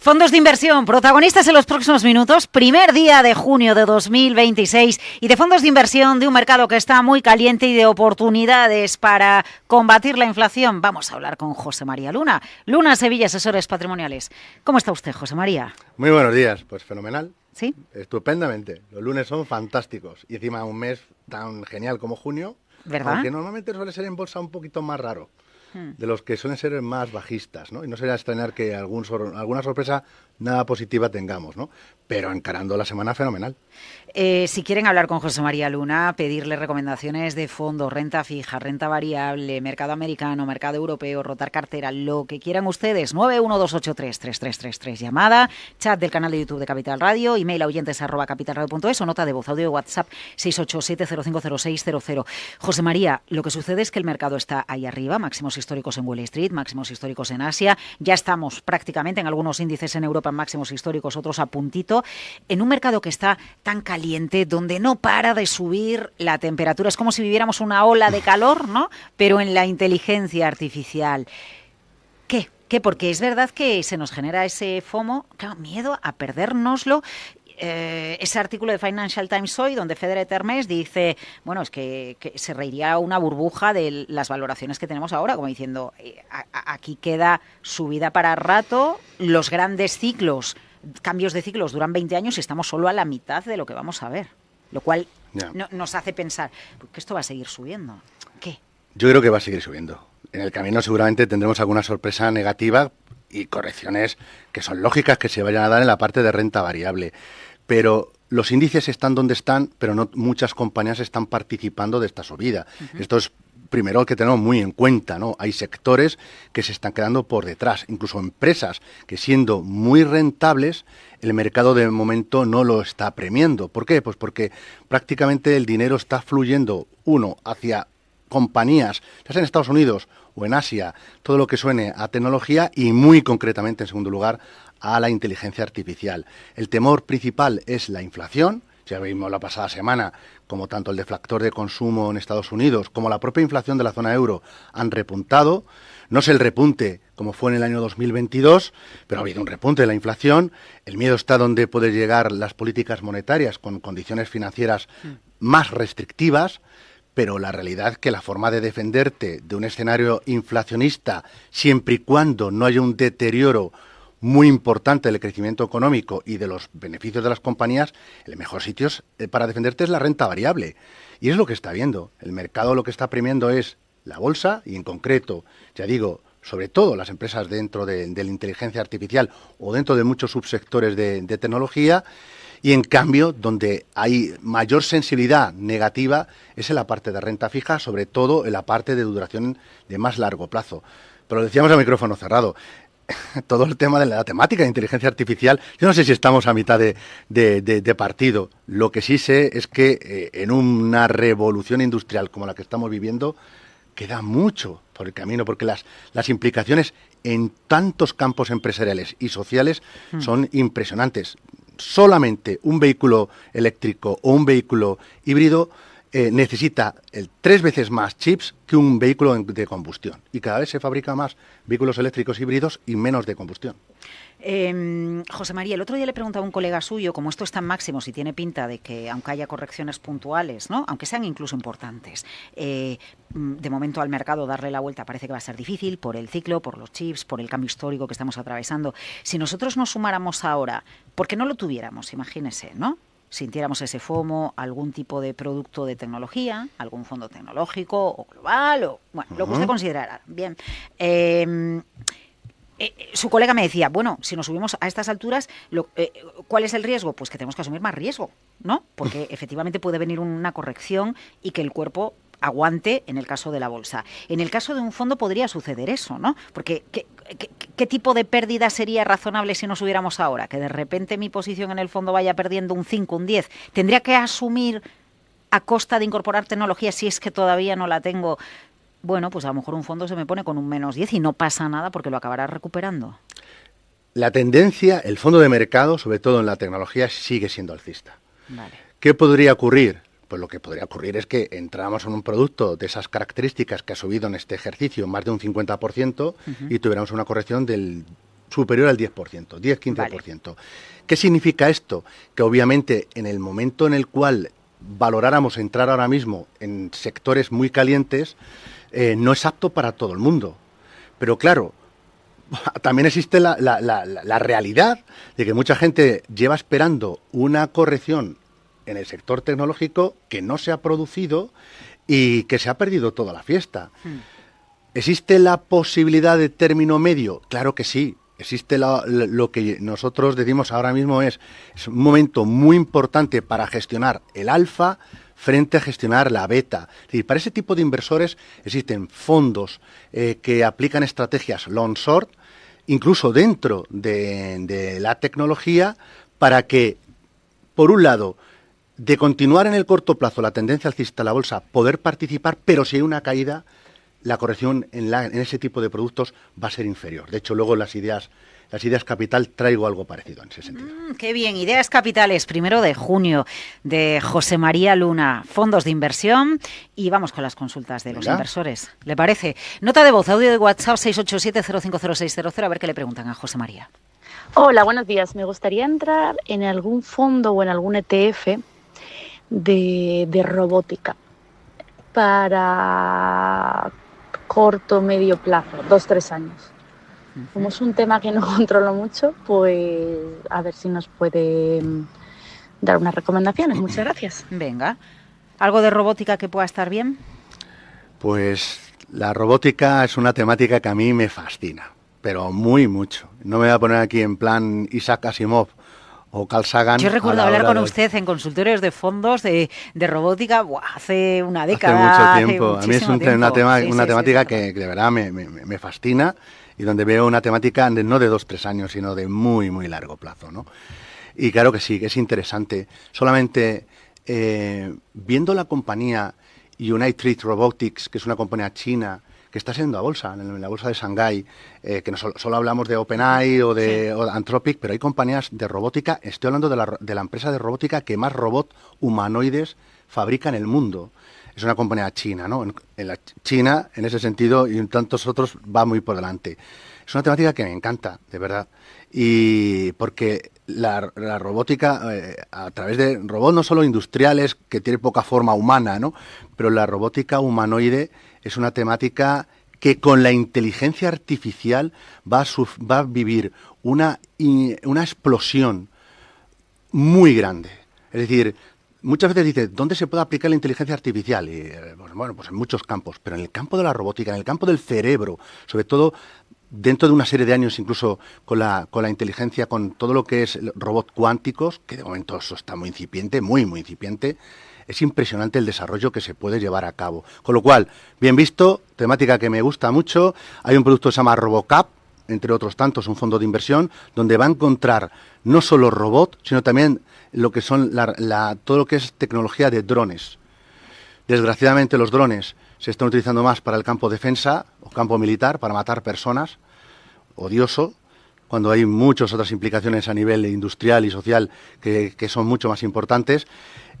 Fondos de inversión, protagonistas en los próximos minutos, primer día de junio de 2026 y de fondos de inversión de un mercado que está muy caliente y de oportunidades para combatir la inflación. Vamos a hablar con José María Luna. Luna Sevilla, asesores patrimoniales. ¿Cómo está usted, José María? Muy buenos días, pues fenomenal. ¿Sí? Estupendamente. Los lunes son fantásticos y encima un mes tan genial como junio, ¿Verdad? aunque normalmente suele ser en bolsa un poquito más raro. De los que suelen ser más bajistas, ¿no? Y no sería extrañar que alguna sorpresa nada positiva tengamos, ¿no? Pero encarando la semana fenomenal. Si quieren hablar con José María Luna, pedirle recomendaciones de fondos, renta fija, renta variable, mercado americano, mercado europeo, rotar cartera, lo que quieran ustedes, 912833333, llamada, chat del canal de YouTube de Capital Radio, email a oyentes@capitalradio.es o nota de voz, audio de WhatsApp 687050600. José María, lo que sucede es que el mercado está ahí arriba, máximos históricos en Wall Street, máximos históricos en Asia, ya estamos prácticamente en algunos índices en Europa en máximos históricos, otros a puntito, en un mercado que está tan caliente, donde no para de subir la temperatura. Es como si viviéramos una ola de calor, ¿no? Pero en la inteligencia artificial. ¿Qué? Porque es verdad que se nos genera ese FOMO, claro, miedo a perdérnoslo. Ese artículo de Financial Times hoy, donde Federico Termes dice, bueno, es que se reiría una burbuja de las valoraciones que tenemos ahora, como diciendo, aquí queda subida para rato, los grandes ciclos, cambios de ciclos duran 20 años y estamos solo a la mitad de lo que vamos a ver, lo cual nos hace pensar que esto va a seguir subiendo. ¿Qué? Yo creo que va a seguir subiendo. En el camino seguramente tendremos alguna sorpresa negativa y correcciones que son lógicas que se vayan a dar en la parte de renta variable. Pero los índices están donde están, pero no muchas compañías están participando de esta subida. Esto es primero que tenemos muy en cuenta, ¿no? Hay sectores que se están quedando por detrás, incluso empresas que siendo muy rentables, el mercado de momento no lo está premiando. ¿Por qué? Pues porque prácticamente el dinero está fluyendo, hacia compañías, ya sea en Estados Unidos o en Asia, todo lo que suene a tecnología y muy concretamente, en segundo lugar, a la inteligencia artificial. El temor principal es la inflación. Ya vimos la pasada semana como tanto el deflactor de consumo en Estados Unidos como la propia inflación de la zona euro han repuntado. No es el repunte como fue en el año 2022, pero ha habido un repunte de la inflación. El miedo está donde pueden llegar las políticas monetarias con condiciones financieras más restrictivas, pero la realidad es que la forma de defenderte de un escenario inflacionista, siempre y cuando no haya un deterioro muy importante del crecimiento económico y de los beneficios de las compañías, el mejor sitio para defenderte es la renta variable. Y es lo que está viendo. El mercado lo que está premiando es la bolsa y en concreto, ya digo, sobre todo las empresas dentro de la inteligencia artificial o dentro de muchos subsectores de tecnología. Y en cambio, donde hay mayor sensibilidad negativa es en la parte de renta fija, sobre todo en la parte de duración de más largo plazo. Pero lo decíamos a micrófono cerrado. Todo el tema de la temática de inteligencia artificial, yo no sé si estamos a mitad de partido. Lo que sí sé es que en una revolución industrial como la que estamos viviendo, queda mucho por el camino, porque las implicaciones en tantos campos empresariales y sociales son impresionantes. Solamente un vehículo eléctrico o un vehículo híbrido necesita 3 veces más chips que un vehículo de combustión. Y cada vez se fabrican más vehículos eléctricos híbridos y menos de combustión. José María, el otro día le preguntaba a un colega suyo, como esto está en máximos y tiene pinta de que, aunque haya correcciones puntuales, ¿no?, aunque sean incluso importantes, de momento al mercado darle la vuelta parece que va a ser difícil por el ciclo, por los chips, por el cambio histórico que estamos atravesando. Si nosotros nos sumáramos ahora, porque no lo tuviéramos, imagínese, ¿no?, sintiéramos ese FOMO, algún tipo de producto de tecnología, algún fondo tecnológico o global, o bueno, lo que usted considerara. Bien. Su colega me decía, bueno, si nos subimos a estas alturas, ¿cuál es el riesgo? Pues que tenemos que asumir más riesgo, ¿no? Porque efectivamente puede venir una corrección y que el cuerpo aguante en el caso de la bolsa. En el caso de un fondo podría suceder eso, ¿no? Porque ¿qué tipo de pérdida sería razonable si nos subiéramos ahora? Que de repente mi posición en el fondo vaya perdiendo un 5, un 10. ¿Tendría que asumir a costa de incorporar tecnología si es que todavía no la tengo? Bueno, pues a lo mejor un fondo se me pone con un menos 10 y no pasa nada porque lo acabará recuperando. La tendencia, el fondo de mercado, sobre todo en la tecnología, sigue siendo alcista. Vale. ¿Qué podría ocurrir? Pues lo que podría ocurrir es que entráramos en un producto de esas características que ha subido en este ejercicio más de un 50% y tuviéramos una corrección del superior al 10%, 10-15%. Vale. ¿Qué significa esto? Que obviamente en el momento en el cual valoráramos entrar ahora mismo en sectores muy calientes, no es apto para todo el mundo. Pero claro, también existe la realidad de que mucha gente lleva esperando una corrección en el sector tecnológico que no se ha producido y que se ha perdido toda la fiesta. ¿Existe la posibilidad de término medio? Claro que sí. Existe lo que nosotros decimos ahora mismo es un momento muy importante para gestionar el alfa frente a gestionar la beta. Es decir, para ese tipo de inversores existen fondos que aplican estrategias long short, incluso dentro de la tecnología, para que, por un lado, de continuar en el corto plazo la tendencia alcista de la bolsa, poder participar, pero si hay una caída, la corrección en ese tipo de productos va a ser inferior. De hecho, luego las ideas capital traigo algo parecido en ese sentido. Qué bien, Ideas Capitales, 1 de junio, de José María Luna, fondos de inversión, y vamos con las consultas de los inversores. ¿Le parece? Nota de voz, audio de WhatsApp 687-050600, a ver qué le preguntan a José María. Hola, buenos días. Me gustaría entrar en algún fondo o en algún ETF de robótica para corto, medio plazo, 2-3 años. Como es un tema que no controlo mucho, pues a ver si nos puede dar unas recomendaciones. Muchas gracias. Venga, ¿algo de robótica que pueda estar bien? Pues la robótica es una temática que a mí me fascina, pero muy mucho. No me voy a poner aquí en plan Isaac Asimov o Carl Sagan. Yo recuerdo hablar con usted en consultorios de fondos de robótica hace una década. Hace mucho tiempo. A mí es una temática que de verdad me fascina y donde veo una temática no de 2-3 años, sino de muy, muy largo plazo, ¿no? Y claro que sí, que es interesante. Solamente viendo la compañía United Robotics, que es una compañía china, que está siendo a bolsa, en la bolsa de Shanghái, que no solo hablamos de OpenAI o de Anthropic, pero hay compañías de robótica. Estoy hablando de la empresa de robótica que más robots humanoides fabrica en el mundo. Es una compañía china, ¿no? En la China, en ese sentido, y en tantos otros, va muy por delante. Es una temática que me encanta, de verdad. Y porque la robótica, a través de robots no solo industriales, que tiene poca forma humana, ¿no? Pero la robótica humanoide es una temática que con la inteligencia artificial va a vivir una explosión muy grande. Es decir, muchas veces dices, ¿dónde se puede aplicar la inteligencia artificial? Y, bueno, pues en muchos campos, pero en el campo de la robótica, en el campo del cerebro, sobre todo dentro de una serie de años, incluso con la inteligencia, con todo lo que es robots cuánticos, que de momento eso está muy incipiente, muy, muy incipiente. Es impresionante el desarrollo que se puede llevar a cabo. Con lo cual, bien visto, temática que me gusta mucho. Hay un producto que se llama RoboCap, entre otros tantos, un fondo de inversión, donde va a encontrar no solo robots, sino también lo que son todo lo que es tecnología de drones. Desgraciadamente los drones se están utilizando más para el campo defensa o campo militar, para matar personas, odioso, cuando hay muchas otras implicaciones a nivel industrial y social que son mucho más importantes.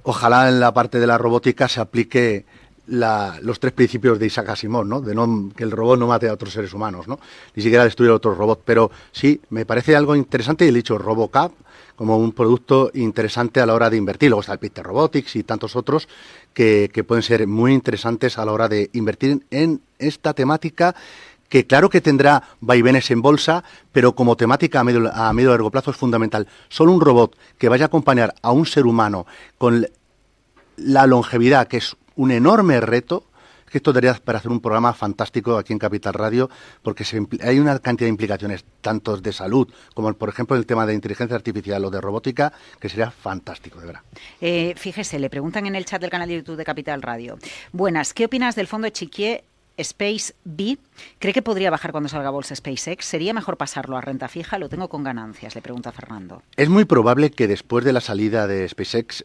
Ojalá en la parte de la robótica se aplique los 3 principios de Isaac Asimov, ¿no? Que el robot no mate a otros seres humanos, ¿no? Ni siquiera destruir a otros robots. Pero sí, me parece algo interesante y he dicho RoboCap como un producto interesante a la hora de invertir. Luego está el Peter Robotics y tantos otros que pueden ser muy interesantes a la hora de invertir en esta temática, que claro que tendrá vaivenes en bolsa, pero como temática a medio y largo plazo es fundamental. Solo un robot que vaya a acompañar a un ser humano con la longevidad, que es un enorme reto, que esto daría para hacer un programa fantástico aquí en Capital Radio, porque hay una cantidad de implicaciones, tanto de salud, como por ejemplo el tema de inteligencia artificial o de robótica, que sería fantástico, de verdad. Fíjese, le preguntan en el chat del canal de YouTube de Capital Radio. Buenas, ¿qué opinas del fondo Echiquier Space B? ¿Cree que podría bajar cuando salga a bolsa SpaceX? ¿Sería mejor pasarlo a renta fija? Lo tengo con ganancias, le pregunta Fernando. Es muy probable que después de la salida de SpaceX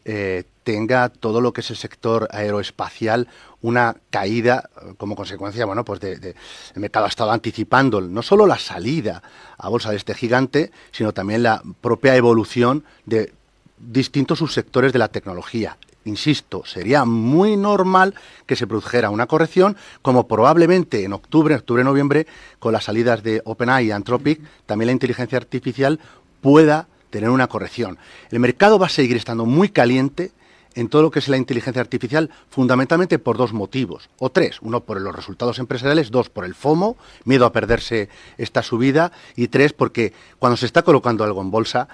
tenga todo lo que es el sector aeroespacial una caída como consecuencia, bueno, pues el mercado ha estado anticipando no solo la salida a bolsa de este gigante, sino también la propia evolución de distintos subsectores de la tecnología. insisto, sería muy normal que se produjera una corrección, como probablemente en octubre, noviembre, con las salidas de OpenAI y Anthropic, también la inteligencia artificial pueda tener una corrección. El mercado va a seguir estando muy caliente en todo lo que es la inteligencia artificial, fundamentalmente por dos motivos, o tres. Uno, por los resultados empresariales; dos, por el FOMO, miedo a perderse esta subida; y tres, porque cuando se está colocando algo en bolsa,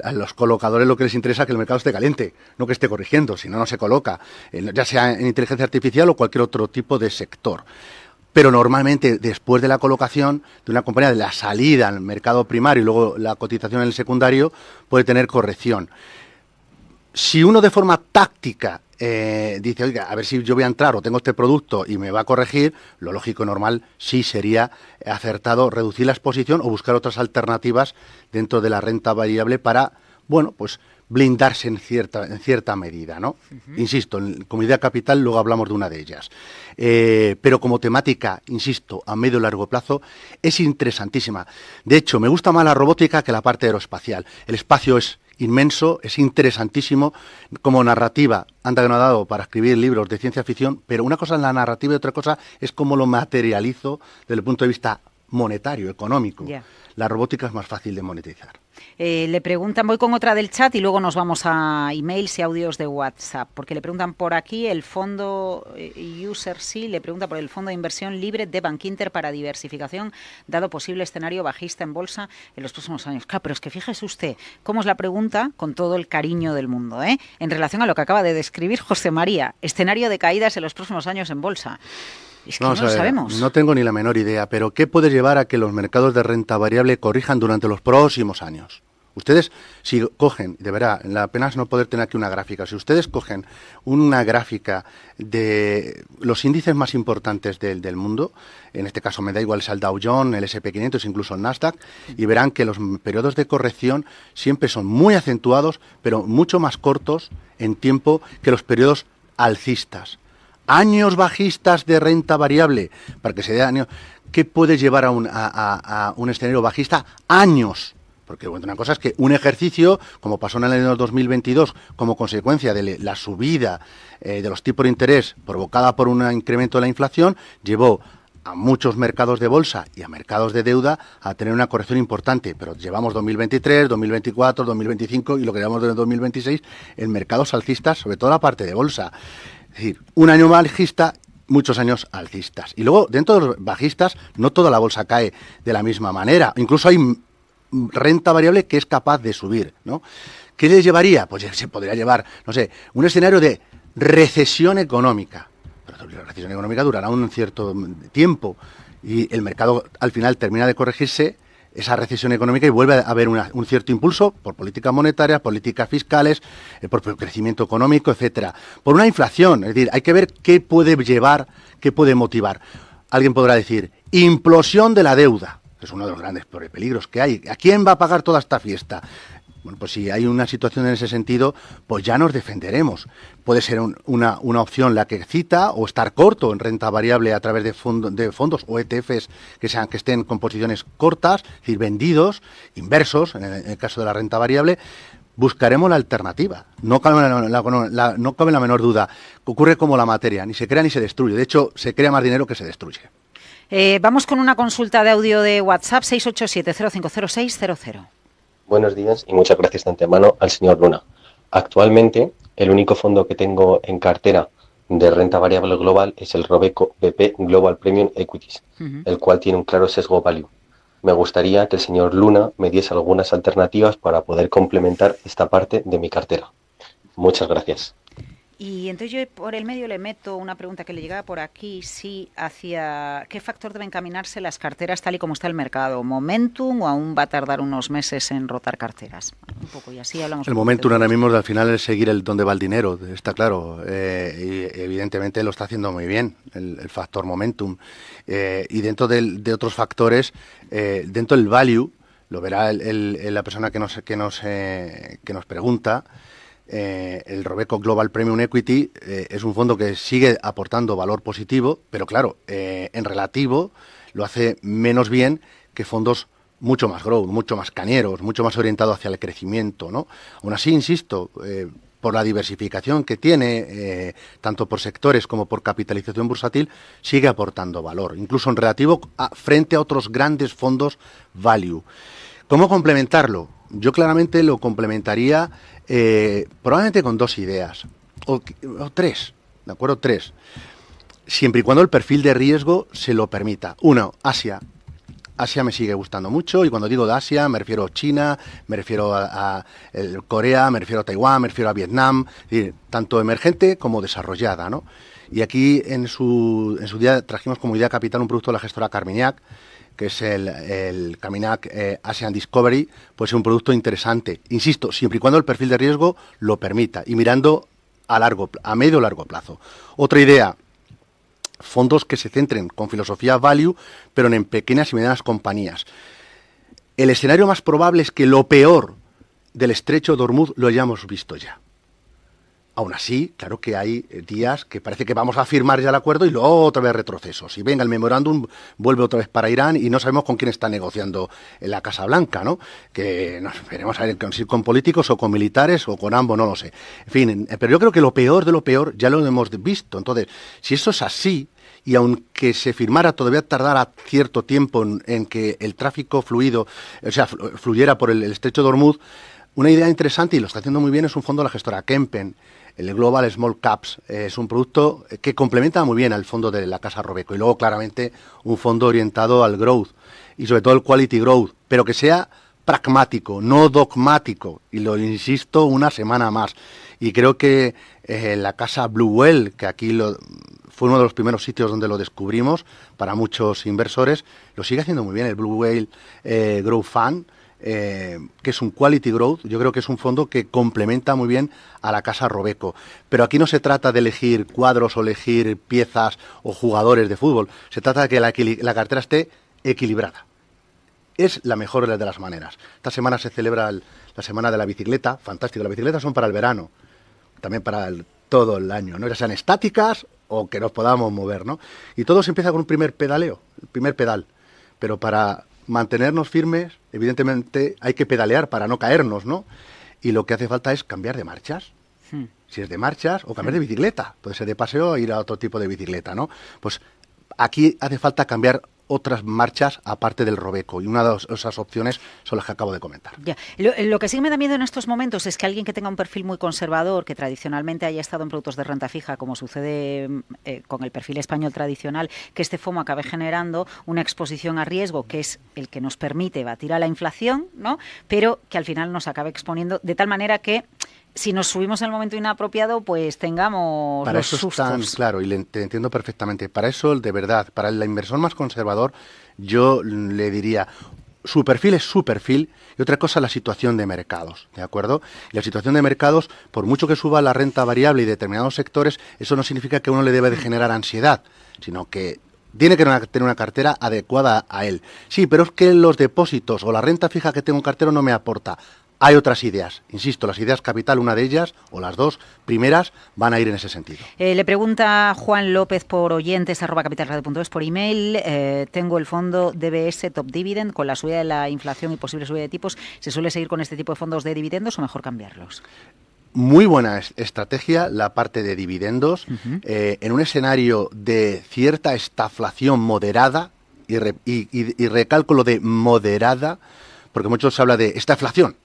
a los colocadores lo que les interesa es que el mercado esté caliente, no que esté corrigiendo, si no, no se coloca, ya sea en inteligencia artificial o cualquier otro tipo de sector. Pero normalmente, después de la colocación de una compañía, de la salida al mercado primario y luego la cotización en el secundario, puede tener corrección. Si uno de forma táctica dice, oiga, a ver si yo voy a entrar o tengo este producto y me va a corregir, lo lógico y normal sí sería acertado reducir la exposición o buscar otras alternativas dentro de la renta variable para, bueno, pues blindarse en cierta medida, ¿no? Insisto, en Comunidad Capital luego hablamos de una de ellas. Pero como temática, insisto, a medio y largo plazo, es interesantísima. De hecho, me gusta más la robótica que la parte aeroespacial. El espacio es inmenso, es interesantísimo. Como narrativa, anda que no ha dado para escribir libros de ciencia ficción, pero una cosa es la narrativa y otra cosa es cómo lo materializo desde el punto de vista monetario, económico. Yeah. La robótica es más fácil de monetizar. Le preguntan, voy con otra del chat y luego nos vamos a emails y audios de WhatsApp, porque le preguntan por aquí el fondo UserC, le pregunta por el fondo de inversión libre de Bankinter para diversificación, dado posible escenario bajista en bolsa en los próximos años. Claro, pero es que fíjese usted cómo es la pregunta, con todo el cariño del mundo, en relación a lo que acaba de describir José María, escenario de caídas en los próximos años en bolsa. Es que Vamos no a lo ver, sabemos. no tengo ni la menor idea, pero ¿qué puede llevar a que los mercados de renta variable corrijan durante los próximos años? Ustedes, si cogen, de verdad, la pena es no poder tener aquí una gráfica, si ustedes cogen una gráfica de los índices más importantes del mundo, en este caso me da igual, es el Dow Jones, el S&P 500, incluso el Nasdaq, y verán que los periodos de corrección siempre son muy acentuados, pero mucho más cortos en tiempo que los periodos alcistas. Años bajistas de renta variable, para que se dé años, ¿qué puede llevar a un escenario bajista? Años. Porque bueno, una cosa es que un ejercicio, como pasó en el año 2022, como consecuencia de la subida de los tipos de interés provocada por un incremento de la inflación, llevó a muchos mercados de bolsa y a mercados de deuda a tener una corrección importante. Pero llevamos 2023, 2024, 2025 y lo que llevamos de 2026 en mercados alcistas, sobre todo la parte de bolsa. Es decir, un año bajista, muchos años alcistas. Y luego, dentro de los bajistas, no toda la bolsa cae de la misma manera. Incluso hay renta variable que es capaz de subir, ¿no? ¿Qué les llevaría? Pues se podría llevar, no sé, un escenario de recesión económica. Pero la recesión económica durará un cierto tiempo y el mercado al final termina de corregirse esa recesión económica y vuelve a haber un cierto impulso por políticas monetarias, políticas fiscales, por crecimiento económico, etcétera. Por una inflación, es decir, hay que ver qué puede llevar, qué puede motivar. Alguien podrá decir, implosión de la deuda. Es uno de los grandes peligros que hay. ¿A quién va a pagar toda esta fiesta? Bueno, pues si hay una situación en ese sentido, pues ya nos defenderemos. Puede ser una opción la que cita, o estar corto en renta variable a través de fondos o ETFs que estén con posiciones cortas, es decir, vendidos, inversos, en el caso de la renta variable. Buscaremos la alternativa. No cabe la menor duda. Ocurre como la materia, ni se crea ni se destruye. De hecho, se crea más dinero que se destruye. Vamos con una consulta de audio de WhatsApp, 687-050600. Buenos días y muchas gracias de antemano al señor Luna. Actualmente, el único fondo que tengo en cartera de renta variable global es el Robeco BP Global Premium Equities, el cual tiene un claro sesgo value. Me gustaría que el señor Luna me diese algunas alternativas para poder complementar esta parte de mi cartera. Muchas gracias. Y entonces yo por el medio le meto una pregunta que le llegaba por aquí, hacia qué factor deben encaminarse las carteras tal y como está el mercado, momentum o aún va a tardar unos meses en rotar carteras. Un poco y así hablamos. El momentum ahora mismo al final es seguir el dónde va el dinero, está claro, y evidentemente lo está haciendo muy bien el factor momentum. Y dentro de otros factores, dentro del value, lo verá la persona que nos pregunta. El Robeco Global Premium Equity es un fondo que sigue aportando valor positivo, pero claro, en relativo lo hace menos bien que fondos mucho más growth, mucho más cañeros, mucho más orientados hacia el crecimiento, ¿no? Aún así, insisto, por la diversificación que tiene, tanto por sectores como por capitalización bursátil, sigue aportando valor, incluso en relativo frente a otros grandes fondos value. ¿Cómo complementarlo? Yo claramente lo complementaría probablemente con 2 ideas, o 3, ¿de acuerdo? 3, siempre y cuando el perfil de riesgo se lo permita. 1, Asia. Asia me sigue gustando mucho, y cuando digo de Asia me refiero a China, me refiero a Corea, me refiero a Taiwán, me refiero a Vietnam, es decir, tanto emergente como desarrollada, ¿no? Y aquí en su día trajimos como idea capital un producto de la gestora Carmignac, que es el Carmignac Asian Discovery, pues es un producto interesante, insisto, siempre y cuando el perfil de riesgo lo permita, y mirando a medio o largo plazo. Otra idea: fondos que se centren con filosofía value, pero en pequeñas y medianas compañías. El escenario más probable es que lo peor del estrecho de Hormuz lo hayamos visto ya. Aún así, claro que hay días que parece que vamos a firmar ya el acuerdo y luego otra vez retrocesos. Y venga, el memorándum vuelve otra vez para Irán y no sabemos con quién está negociando en la Casa Blanca, ¿no? Que nos veremos a ver si con políticos o con militares o con ambos, no lo sé. En fin, pero yo creo que lo peor de lo peor ya lo hemos visto. Entonces, si eso es así, y aunque se firmara, todavía tardara cierto tiempo en que el tráfico fluido, o sea, fluyera por el estrecho de Hormuz, una idea interesante, y lo está haciendo muy bien, es un fondo de la gestora Kempen, el Global Small Caps. Es un producto que complementa muy bien al fondo de la casa Robeco, y luego claramente un fondo orientado al growth y sobre todo el quality growth, pero que sea pragmático, no dogmático, y lo insisto una semana más. Y creo que la casa Blue Whale, que aquí fue uno de los primeros sitios donde lo descubrimos para muchos inversores, lo sigue haciendo muy bien. El Blue Whale Growth Fund, que es un quality growth, yo creo que es un fondo que complementa muy bien a la casa Robeco. Pero aquí no se trata de elegir cuadros o elegir piezas o jugadores de fútbol, se trata de que la cartera esté equilibrada. Es la mejor de las maneras. Esta semana se celebra la semana de la bicicleta, fantástico. Las bicicletas son para el verano, también para todo el año, ¿no? Ya sean estáticas o que nos podamos mover, ¿no? Y todo se empieza con un primer pedaleo, el primer pedal. Pero para mantenernos firmes, evidentemente hay que pedalear para no caernos, ¿no? Y lo que hace falta es cambiar de marchas. Si es de marchas, o cambiar de bicicleta. Puede ser de paseo o ir a otro tipo de bicicleta, ¿no? Pues aquí hace falta cambiar otras marchas aparte del Robeco, y una de esas opciones son las que acabo de comentar. Ya. Lo que sí me da miedo en estos momentos es que alguien que tenga un perfil muy conservador, que tradicionalmente haya estado en productos de renta fija, como sucede con el perfil español tradicional, que este FOMO acabe generando una exposición a riesgo, que es el que nos permite batir a la inflación, ¿no? Pero que al final nos acabe exponiendo de tal manera que si nos subimos en el momento inapropiado, pues tengamos para los eso sustos. Están, claro, y te entiendo perfectamente. Para eso, de verdad, para el inversor más conservador, yo le diría, su perfil es su perfil, y otra cosa la situación de mercados, ¿de acuerdo? Y la situación de mercados, por mucho que suba la renta variable y determinados sectores, eso no significa que uno le debe de generar ansiedad, sino que tiene que tener una cartera adecuada a él. Sí, pero es que los depósitos o la renta fija que tengo en cartera no me aporta. Hay otras ideas, insisto, las ideas capital, una de ellas, o las dos primeras, van a ir en ese sentido. Le pregunta Juan López por oyentes, @capitalradio.es, por email. Tengo el fondo DBS Top Dividend, con la subida de la inflación y posible subida de tipos. ¿Se suele seguir con este tipo de fondos de dividendos o mejor cambiarlos? Muy buena estrategia la parte de dividendos, en un escenario de cierta estaflación moderada, y recalco lo de moderada, porque mucho se habla de estaflación.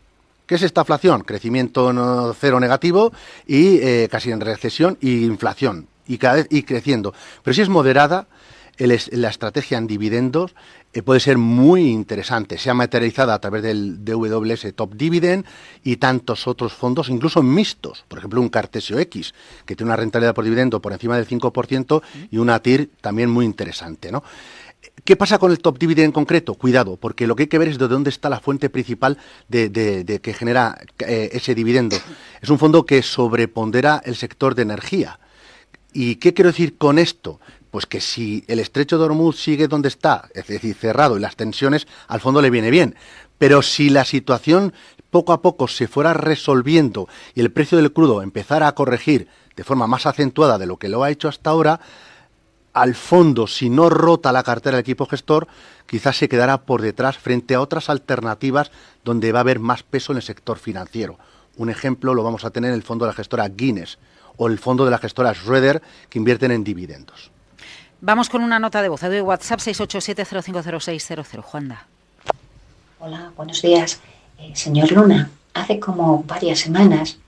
¿Qué es estaflación? Crecimiento cero negativo y casi en recesión, y inflación, y cada vez creciendo. Pero si es moderada, la estrategia en dividendos puede ser muy interesante. Se ha materializado a través del DWS Top Dividend y tantos otros fondos, incluso mixtos. Por ejemplo, un Cartesio X, que tiene una rentabilidad por dividendo por encima del 5%, y una TIR también muy interesante, ¿no? ¿Qué pasa con el Top Dividend en concreto? Cuidado, porque lo que hay que ver es de dónde está la fuente principal de que genera ese dividendo. Es un fondo que sobrepondera el sector de energía. ¿Y qué quiero decir con esto? Pues que si el estrecho de Hormuz sigue donde está, es decir, cerrado, y las tensiones, al fondo le viene bien. Pero si la situación poco a poco se fuera resolviendo y el precio del crudo empezara a corregir de forma más acentuada de lo que lo ha hecho hasta ahora, al fondo, si no rota la cartera del equipo gestor, quizás se quedará por detrás frente a otras alternativas donde va a haber más peso en el sector financiero. un ejemplo lo vamos a tener en el fondo de la gestora Guinness o el fondo de la gestora Schroeder, que invierten en dividendos. Vamos con una nota de voz. De WhatsApp 687-050600. Juanda. Hola, buenos días. Señor Luna, hace como varias semanas,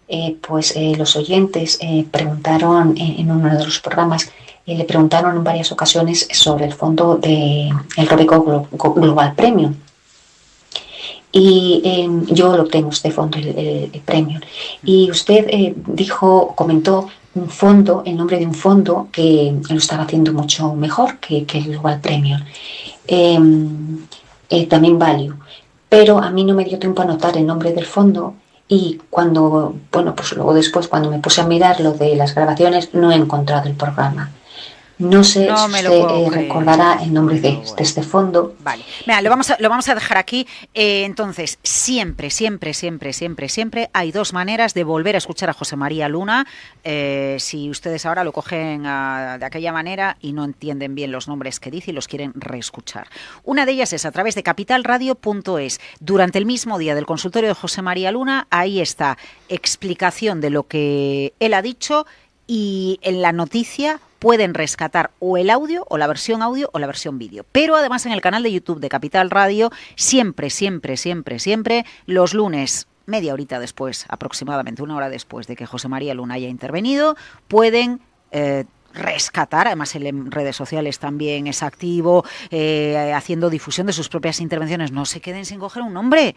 los oyentes preguntaron en uno de los programas, le preguntaron en varias ocasiones sobre el fondo del Robeco Global Premium. Y yo lo tengo, este fondo, el Premium. Y usted comentó un fondo, el nombre de un fondo que lo estaba haciendo mucho mejor que el Global Premium. También Value. Pero a mí no me dio tiempo a anotar el nombre del fondo y luego después, cuando me puse a mirar lo de las grabaciones, no he encontrado el programa. No sé si usted recordará el nombre de este fondo. Vale, mira, lo vamos a dejar aquí. Entonces, siempre hay dos maneras de volver a escuchar a José María Luna. Si ustedes ahora lo cogen de aquella manera y no entienden bien los nombres que dice y los quieren reescuchar. Una de ellas es a través de capitalradio.es. Durante el mismo día del consultorio de José María Luna, ahí está explicación de lo que él ha dicho, y en la noticia pueden rescatar o el audio o la versión audio o la versión vídeo. Pero además en el canal de YouTube de Capital Radio, siempre, los lunes, media horita después, aproximadamente una hora después de que José María Luna haya intervenido, pueden rescatar, además en redes sociales también es activo, haciendo difusión de sus propias intervenciones. No se queden sin coger un nombre,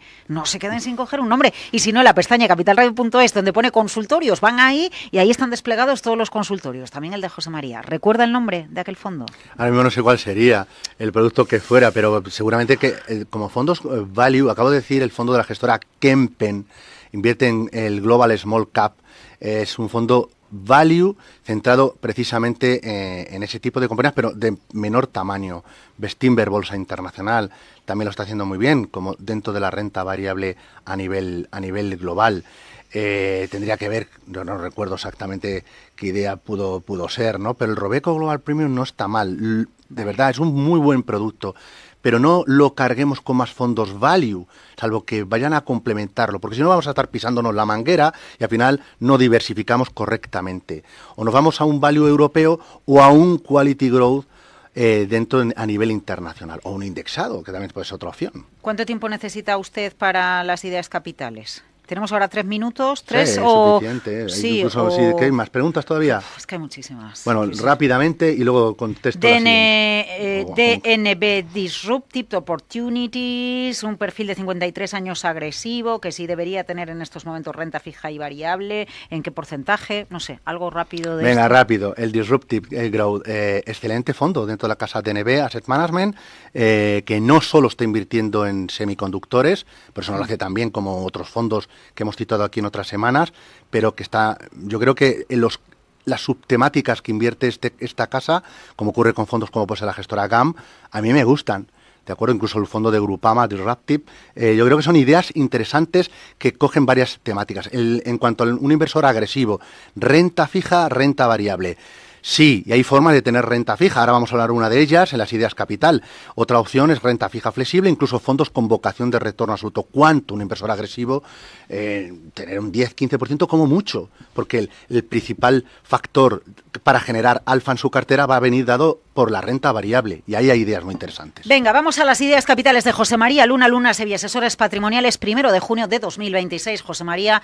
y si no, en la pestaña capitalradio.es, donde pone consultorios, van ahí y ahí están desplegados todos los consultorios, también el de José María. ¿Recuerda el nombre de aquel fondo? Ahora mismo no sé cuál sería el producto que fuera, pero seguramente que como fondos value, acabo de decir, el fondo de la gestora Kempen, invierte en el Global Small Cap, es un fondo value centrado precisamente en ese tipo de compañías, pero de menor tamaño. Bestinver, Bolsa Internacional, también lo está haciendo muy bien, como dentro de la renta variable a nivel global. Tendría que ver, no recuerdo exactamente qué idea pudo ser, ¿no? Pero el Robeco Global Premium no está mal, de verdad, es un muy buen producto. Pero no lo carguemos con más fondos value, salvo que vayan a complementarlo, porque si no vamos a estar pisándonos la manguera y al final no diversificamos correctamente. O nos vamos a un value europeo o a un quality growth a nivel internacional, o un indexado, que también puede ser otra opción. ¿Cuánto tiempo necesita usted para las ideas capitales? Tenemos ahora 3 minutos, Sí, es suficiente. Sí, incluso ¿qué hay más preguntas todavía? Es que hay muchísimas. Bueno, rápidamente y luego contesto DNB Disruptive Opportunities, un perfil de 53 años agresivo, que sí debería tener en estos momentos renta fija y variable. ¿En qué porcentaje? No sé, algo rápido de Venga, rápido. El Disruptive Growth, excelente fondo dentro de la casa DNB Asset Management, que no solo está invirtiendo en semiconductores, pero eso no lo hace también como otros fondos que hemos citado aquí en otras semanas, pero que está, yo creo que en las subtemáticas que invierte esta casa, como ocurre con fondos como puede ser la gestora GAM, a mí me gustan, ¿de acuerdo? Incluso el fondo de Grupama, Disruptive, yo creo que son ideas interesantes que cogen varias temáticas. En cuanto a un inversor agresivo, renta fija, renta variable. Sí, y hay formas de tener renta fija. Ahora vamos a hablar de una de ellas en las ideas capital. Otra opción es renta fija flexible, incluso fondos con vocación de retorno absoluto. ¿Cuánto un inversor agresivo? Tener un 10-15% como mucho, porque el principal factor para generar alfa en su cartera va a venir dado por la renta variable, y ahí hay ideas muy interesantes. Venga, vamos a las ideas capitales de José María Luna. Luna Sevilla, asesores patrimoniales, 1 de junio de 2026. José María,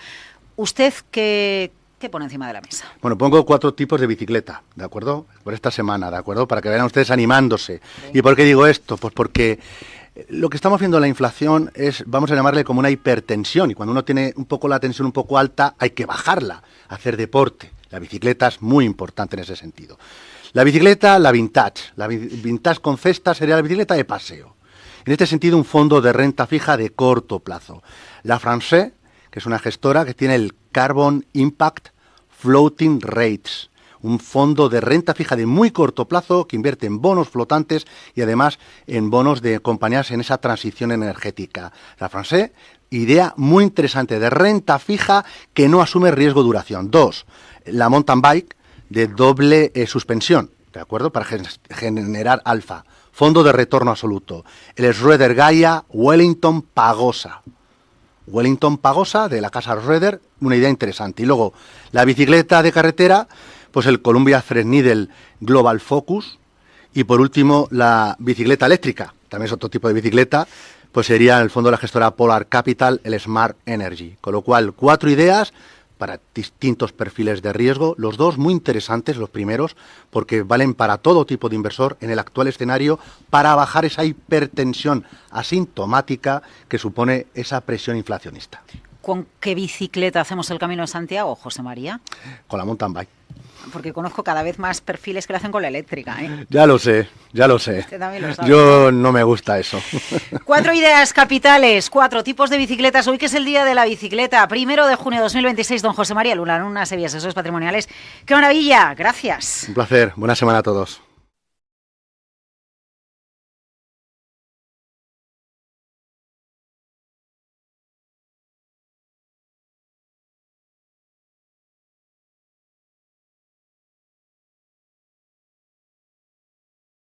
¿usted qué pone encima de la mesa? Bueno, pongo 4 tipos de bicicleta, ¿de acuerdo? Por esta semana, ¿de acuerdo? Para que vean ustedes animándose. Sí. ¿Y por qué digo esto? Pues porque lo que estamos viendo en la inflación es, vamos a llamarle como una hipertensión, y cuando uno tiene un poco la tensión un poco alta, hay que bajarla, hacer deporte. La bicicleta es muy importante en ese sentido. La bicicleta, la vintage con cesta sería la bicicleta de paseo. En este sentido, un fondo de renta fija de corto plazo. La Française, que es una gestora que tiene el Carbon Impact Floating Rates, un fondo de renta fija de muy corto plazo que invierte en bonos flotantes y además en bonos de compañías en esa transición energética. La Française, idea muy interesante de renta fija que no asume riesgo de duración. 2, la Mountain Bike de doble suspensión, ¿de acuerdo? Para generar alfa. Fondo de retorno absoluto. El Schroeder Gaia Wellington Pagosa. Wellington Pagosa, de la casa Roeder, una idea interesante. Y luego, la bicicleta de carretera, pues el Columbia Threadneedle Global Focus. Y por último, la bicicleta eléctrica, también es otro tipo de bicicleta, pues sería en el fondo de la gestora Polar Capital, el Smart Energy. Con lo cual, 4 ideas para distintos perfiles de riesgo, los 2 muy interesantes, los primeros, porque valen para todo tipo de inversor en el actual escenario para bajar esa hipertensión asintomática que supone esa presión inflacionista. ¿Con qué bicicleta hacemos el Camino de Santiago, José María? Con la mountain bike. Porque conozco cada vez más perfiles que lo hacen con la eléctrica, ¿eh? Ya lo sé, ya lo sé. Usted también lo sabe. Yo no me gusta eso. 4 ideas capitales, 4 tipos de bicicletas. Hoy que es el día de la bicicleta, 1 de junio de 2026, don José María Luna, Sevilla, asesores patrimoniales. ¡Qué maravilla! Gracias. Un placer. Buena semana a todos.